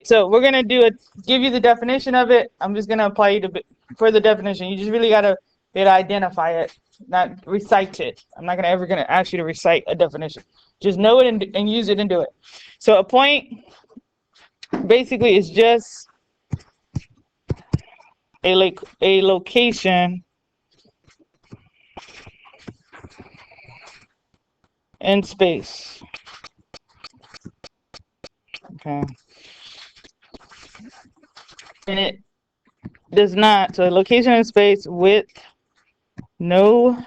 So we're gonna give you the definition of it. I'm just gonna apply you to for the definition. You just really gotta be able to identify it, not recite it. I'm not ever gonna ask you to recite a definition. Just know it and use it and do it. So a point basically is just a location in space. Okay. And it does not, so a location in space with no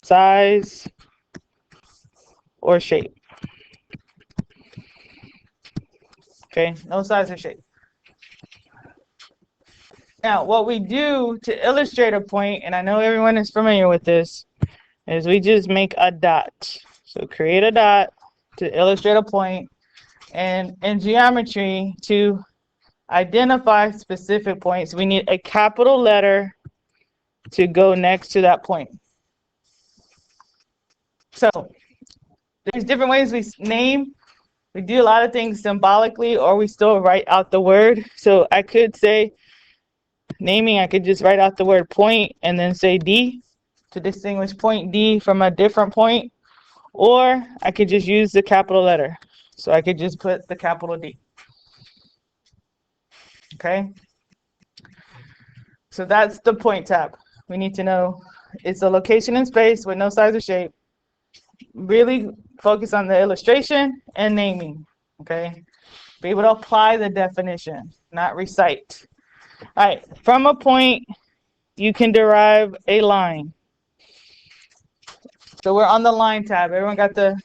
size or shape. Okay, no size or shape. Now, what we do to illustrate a point, and I know everyone is familiar with this, is we just make a dot. So create a dot to illustrate a point, and in geometry, to identify specific points, we need a capital letter to go next to that point. So there's different ways we name. We do a lot of things symbolically, or we still write out the word. So I could say naming, I could just write out the word point and then say D to distinguish point D from a different point. Or I could just use the capital letter. So I could just put the capital D. Okay? So that's the point tab. We need to know it's a location in space with no size or shape. Really focus on the illustration and naming. Okay? Be able to apply the definition, not recite. All right, from a point, you can derive a line. So we're on the line tab. Everyone got the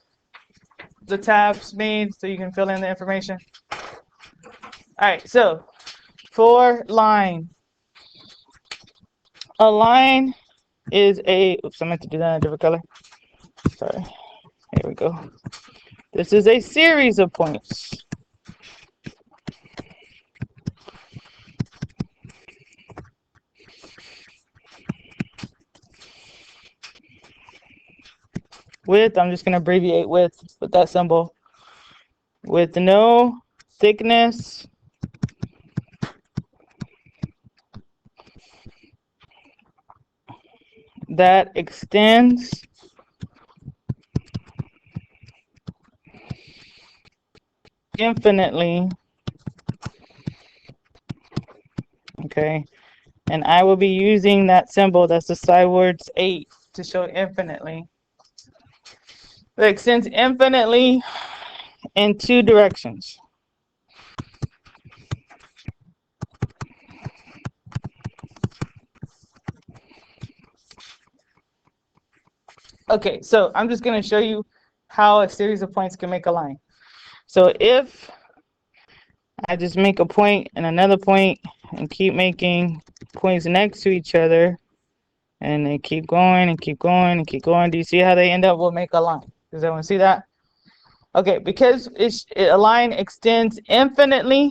tabs made so you can fill in the information? All right, so for line, a line is a, oops, I meant to do that in a different color. Sorry, here we go. This is a series of points. With, I'm just going to abbreviate with that symbol, with no thickness that extends infinitely. Okay, and I will be using that symbol, that's the side words 8, to show infinitely. It extends infinitely in 2 directions. Okay, so I'm just going to show you how a series of points can make a line. So if I just make a point and another point and keep making points next to each other, and they keep going and keep going and keep going, do you see how they end up will make a line? Does everyone see that? Okay, because a line extends infinitely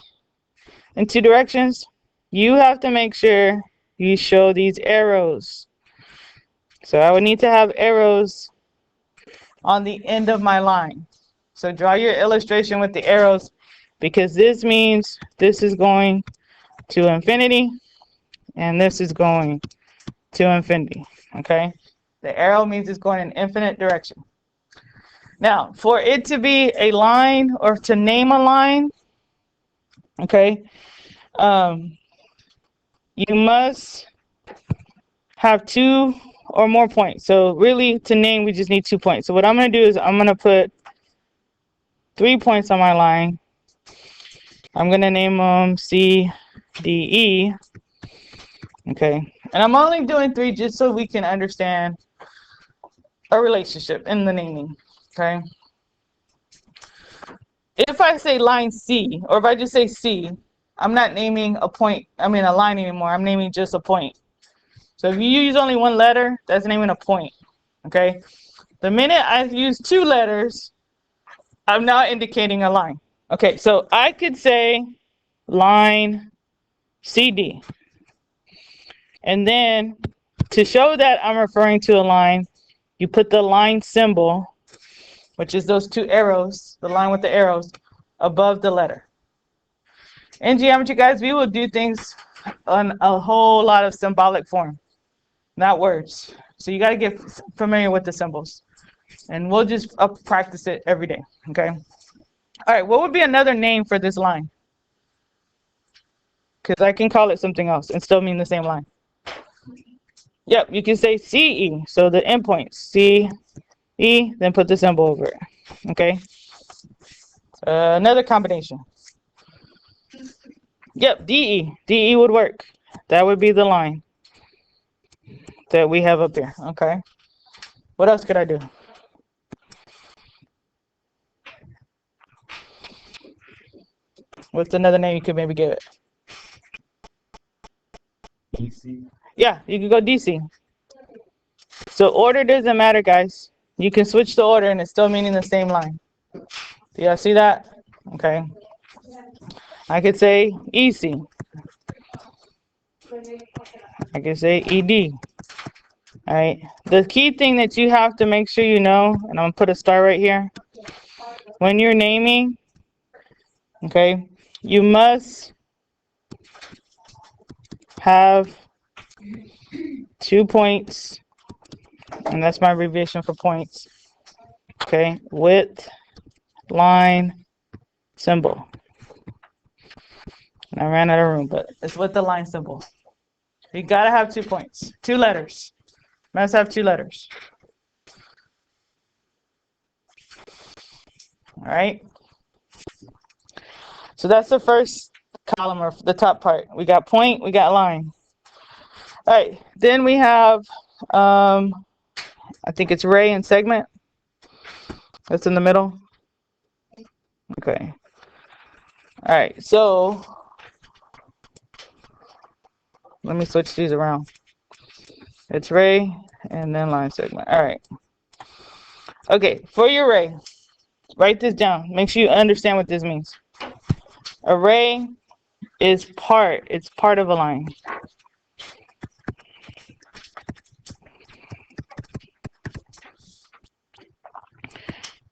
in 2 directions, you have to make sure you show these arrows. So I would need to have arrows on the end of my line. So draw your illustration with the arrows, because this means this is going to infinity and this is going to infinity. Okay, the arrow means it's going in infinite direction. Now, for it to be a line, or to name a line, okay, you must have 2 or more points. So really, to name, we just need 2 points. So what I'm going to do is I'm going to put 3 points on my line. I'm going to name them C, D, E. Okay, and I'm only doing 3 just so we can understand a relationship in the naming. Okay, if I say line C, or if I just say C, I'm not naming a point, a line anymore. I'm naming just a point. So if you use only 1 letter, that's naming a point. Okay, the minute I use 2 letters, I'm now indicating a line. Okay, so I could say line CD. And then to show that I'm referring to a line, you put the line symbol, which is those 2 arrows, the line with the arrows, above the letter. In geometry, guys, we will do things on a whole lot of symbolic form, not words. So you got to get familiar with the symbols. And we'll just practice it every day, okay? All right, what would be another name for this line? Because I can call it something else and still mean the same line. Yep, you can say CE, so the endpoints, CE, then put the symbol over it, okay? Another combination. Yep, DE, DE would work. That would be the line that we have up here, okay? What else could I do? What's another name you could maybe give it? DC. Yeah, you could go DC. So order doesn't matter, guys. You can switch the order and it's still meaning the same line. Do y'all see that? Okay. I could say EC. I could say ED. All right. The key thing that you have to make sure you know, and I'm gonna put a star right here. When you're naming, okay, you must have 2 points, and that's my abbreviation for points. Okay, width, line, symbol. And I ran out of room, but it's with the line symbol. You gotta have 2 points, 2 letters. Must have 2 letters. All right. So that's the first column, or the top part. We got point, we got line. All right. Then we have, I think it's ray and segment. That's in the middle. Okay. All right. So let me switch these around. It's ray and then line segment. All right. Okay. For your ray, write this down. Make sure you understand what this means. Array is part. It's part of a line.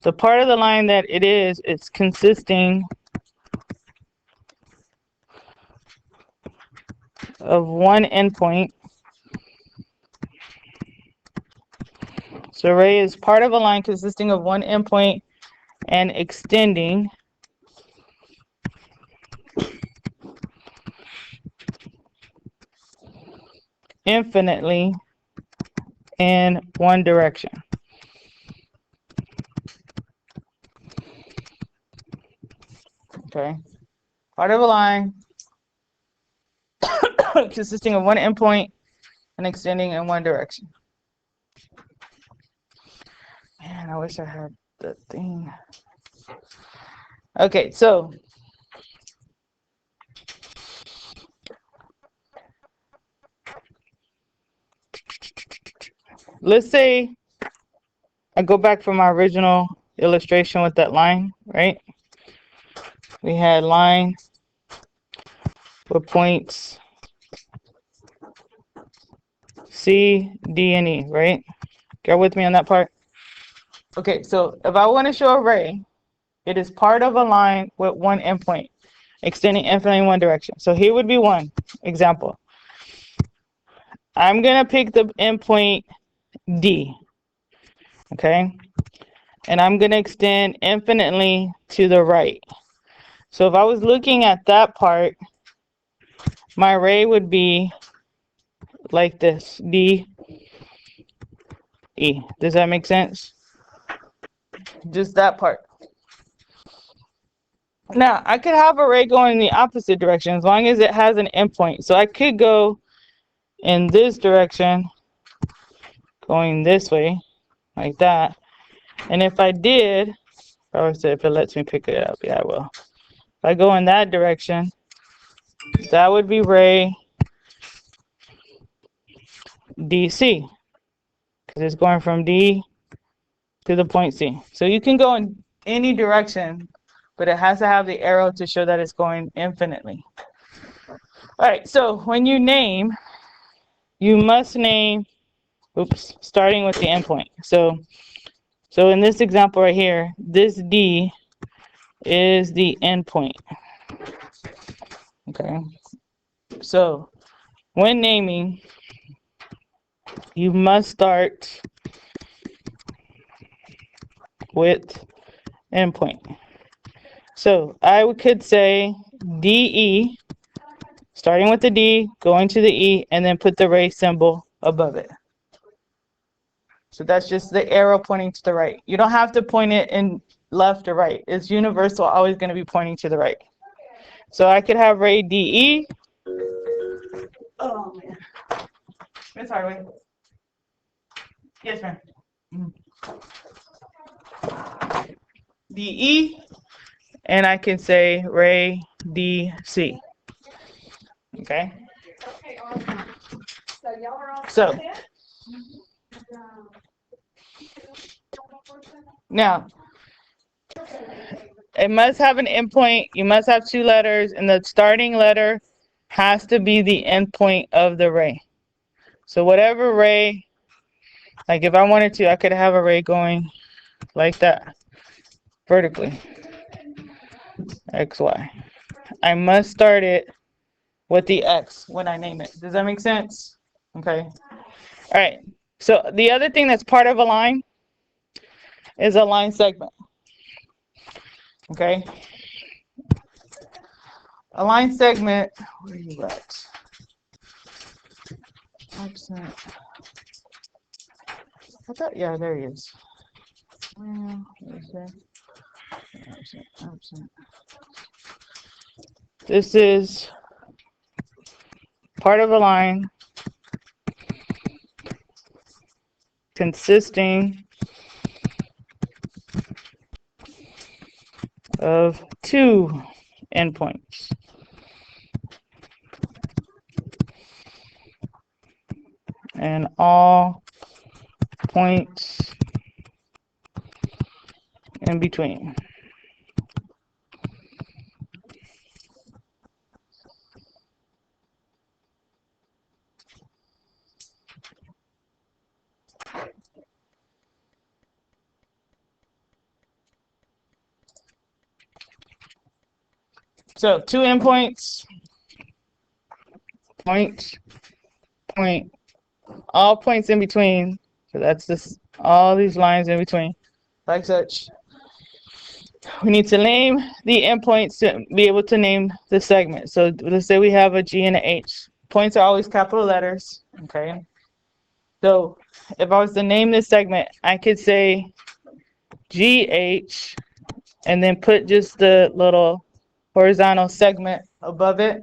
The part of the line that it is, it's consisting of one endpoint. So array is part of a line consisting of one endpoint and extending infinitely in one direction. Okay. Part of a line consisting of one endpoint and extending in one direction. Man, I wish I had the thing. Okay, so let's say I go back from my original illustration with that line, right? We had line with points C, D, and E, right? Go with me on that part? Okay, so if I want to show array, it is part of a line with one endpoint, extending infinitely in one direction. So here would be one example. I'm going to pick the endpoint D, okay? And I'm going to extend infinitely to the right. So if I was looking at that part, my array would be like this, D, E. Does that make sense? Just that part. Now, I could have array going in the opposite direction as long as it has an endpoint. So I could go in this direction, going this way, like that. And if I did, I would say if it lets me pick it up, yeah, I will. If I go in that direction, that would be ray DC, because it's going from D to the point C. So you can go in any direction, but it has to have the arrow to show that it's going infinitely. All right, so when you name, you must name, starting with the endpoint. So in this example right here, this D is the endpoint. Okay. So when naming, you must start with endpoint. So I could say DE, starting with the D, going to the E, and then put the ray symbol above it. So that's just the arrow pointing to the right. You don't have to point it in left or right. It's universal, always going to be pointing to the right. So I could have ray DE. Oh, man. Miss Hardaway. Yes, ma'am. DE, and I can say ray DC. Okay. So now it must have an endpoint. You must have 2 letters, and the starting letter has to be the endpoint of the ray. So whatever ray, like if I wanted to, I could have a ray going like that, vertically, XY. I must start it with the X when I name it. Does that make sense? Okay. All right. So the other thing that's part of a line is a line segment. Okay. A line segment, where are you at? Absent. I thought, yeah, there he is. Well, absent. This is part of a line consisting of 2 endpoints. And all points in between. So 2 endpoints, point, all points in between. So that's this, all these lines in between, like such. We need to name the endpoints to be able to name the segment. So let's say we have a G and a H. Points are always capital letters, okay? So if I was to name this segment, I could say GH and then put just the little horizontal segment above it.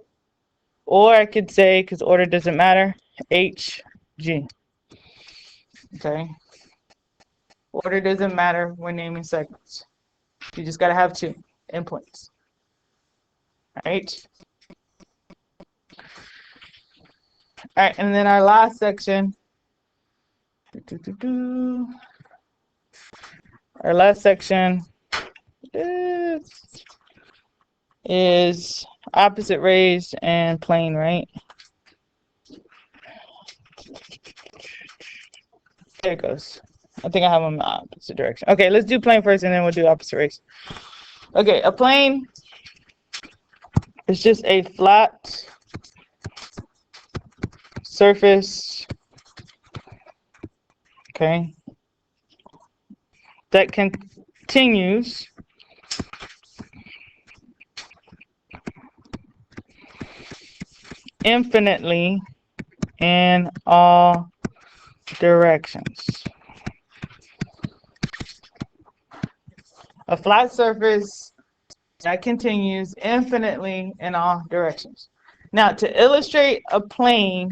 Or I could say, because order doesn't matter, HG. Okay. Order doesn't matter when naming segments. You just got to have 2 endpoints. All right. All right, and then our last section. Our last section is opposite raised and plane, right? There it goes. I think I have them in the opposite direction. Okay, let's do plane first and then we'll do opposite raised. Okay, a plane is just a flat surface, okay, that continues infinitely in all directions. A flat surface that continues infinitely in all directions. Now, to illustrate a plane,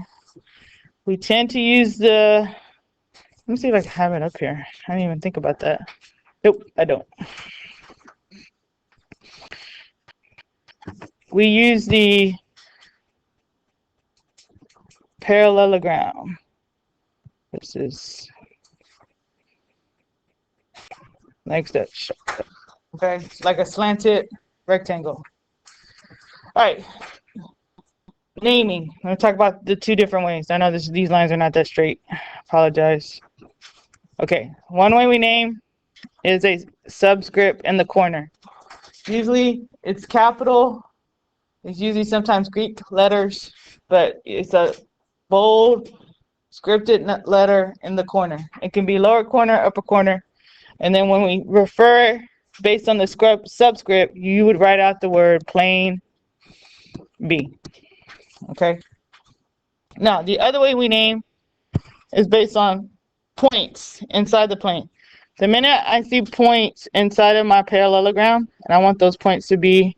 we tend to use the, let me see if I can have it up here. I didn't even think about that. Nope, I don't. We use the parallelogram. This is like that. Okay, it's like a slanted rectangle. All right, naming. I'm gonna talk about the 2 different ways. I know these lines are not that straight. Apologize. Okay, one way we name is a subscript in the corner. Usually it's capital It's usually sometimes Greek letters, but it's a bold scripted letter in the corner. It can be lower corner, upper corner. And then when we refer based on the subscript, you would write out the word plain B. Okay. Now, the other way we name is based on points inside the plane. The minute I see points inside of my parallelogram, and I want those points to be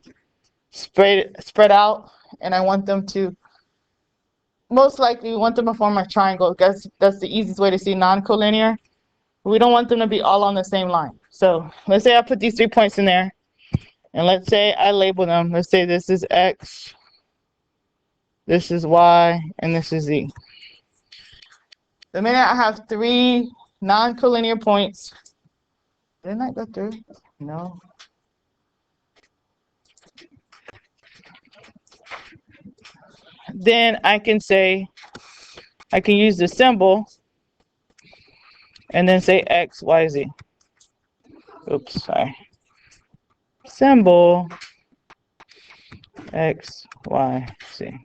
spread out, and I want them to, most likely, we want them to form a triangle. That's the easiest way to see non-collinear. We don't want them to be all on the same line. So let's say I put these 3 points in there, and let's say I label them. Let's say this is X, this is Y, and this is Z. The minute I have 3 non-collinear points, didn't I go through? No. Then I can say, I can use the symbol and then say X, Y, Z. Oops, sorry. Symbol X, Y, Z.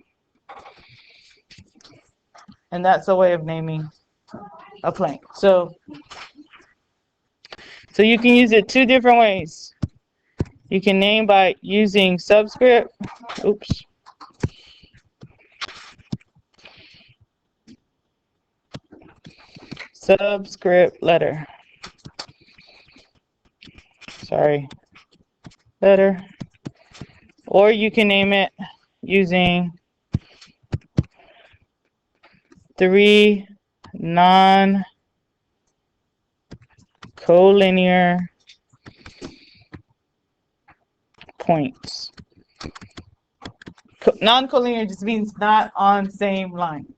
And that's a way of naming a plane. So you can use it 2 different ways. You can name by using subscript. Oops. Subscript letter. Sorry. Letter. Or you can name it using 3 non-collinear points. Non-collinear just means not on same line.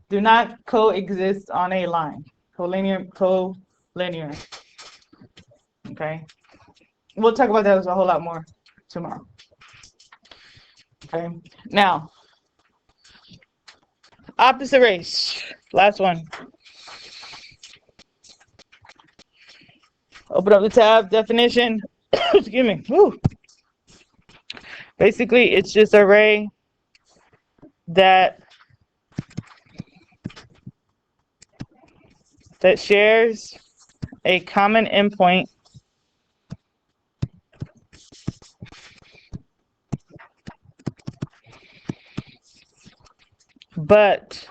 Do not coexist on a line. Collinear. Okay. We'll talk about that a whole lot more tomorrow. Okay. Now, opposite race. Last one. Open up the tab, definition. Excuse me. Woo. Basically, it's just an array that shares a common endpoint but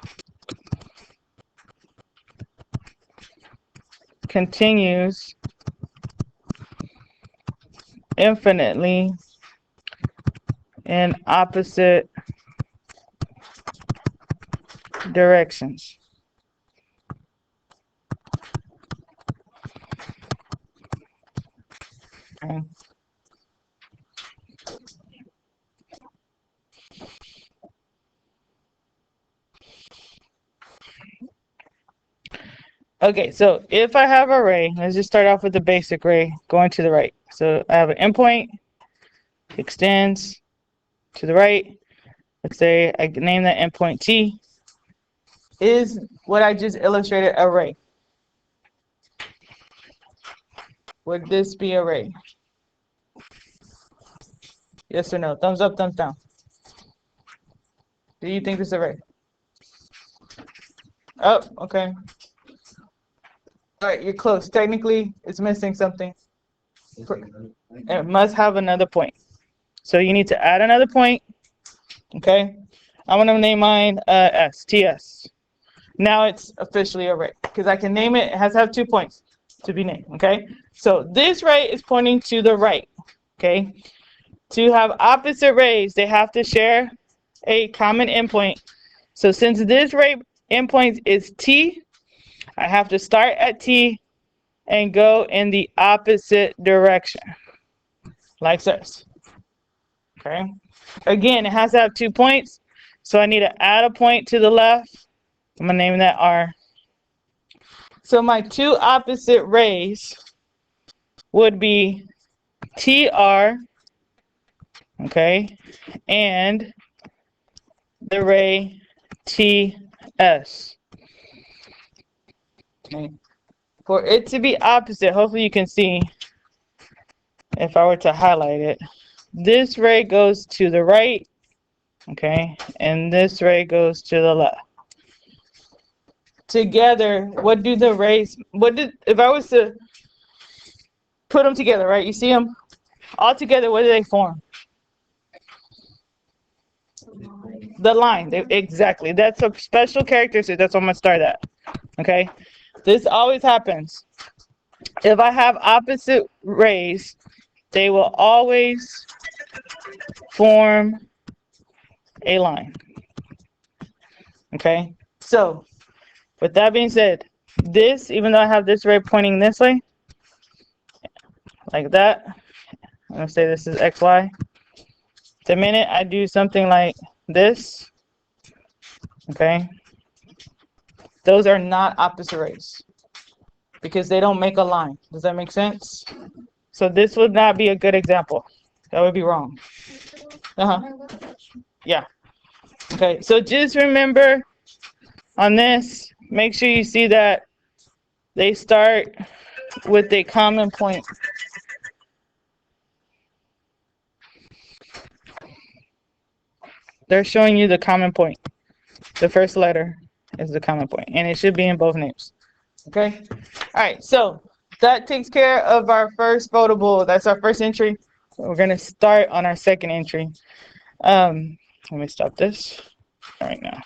continues infinitely in opposite directions. Okay. Okay, so if I have an array, let's just start off with the basic array going to the right. So I have an endpoint, extends to the right. Let's say I name that endpoint T. Is what I just illustrated array? Would this be array? Yes or no? Thumbs up, thumbs down. Do you think this is array? Oh, okay. All right, you're close. Technically, it's missing something. It must have another point. So you need to add another point. Okay. I'm going to name mine TS. Now it's officially array because I can name it. It has to have 2 points to be named. Okay. So this ray is pointing to the right. Okay. To have opposite rays, they have to share a common endpoint. So since this ray endpoint is T, I have to start at T and go in the opposite direction, like this. Okay. Again, it has to have 2 points, so I need to add a point to the left. I'm gonna name that R. So my 2 opposite rays would be TR, okay, and the ray TS. Okay. For it to be opposite, hopefully you can see if I were to highlight it. This ray goes to the right, Okay, and this ray goes to the left. Together, what do the rays, if I was to put them together, right? You see them all together, what do they form? The line, exactly. That's a special characteristic. That's what I'm gonna start at. Okay, this always happens. If I have opposite rays, they will always form a line. Okay, so with that being said, this, even though I have this ray pointing this way, like that, I'm gonna say this is XY. The minute I do something like this, okay, those are not opposite rays because they don't make a line. Does that make sense? So this would not be a good example. That would be wrong. Yeah. Okay, so just remember on this, make sure you see that they start with a common point. They're showing you the common point. The first letter is the common point, and it should be in both names. Okay? All right, so that takes care of our first foldable. That's our first entry. We're going to start on our second entry. Let me stop this right now.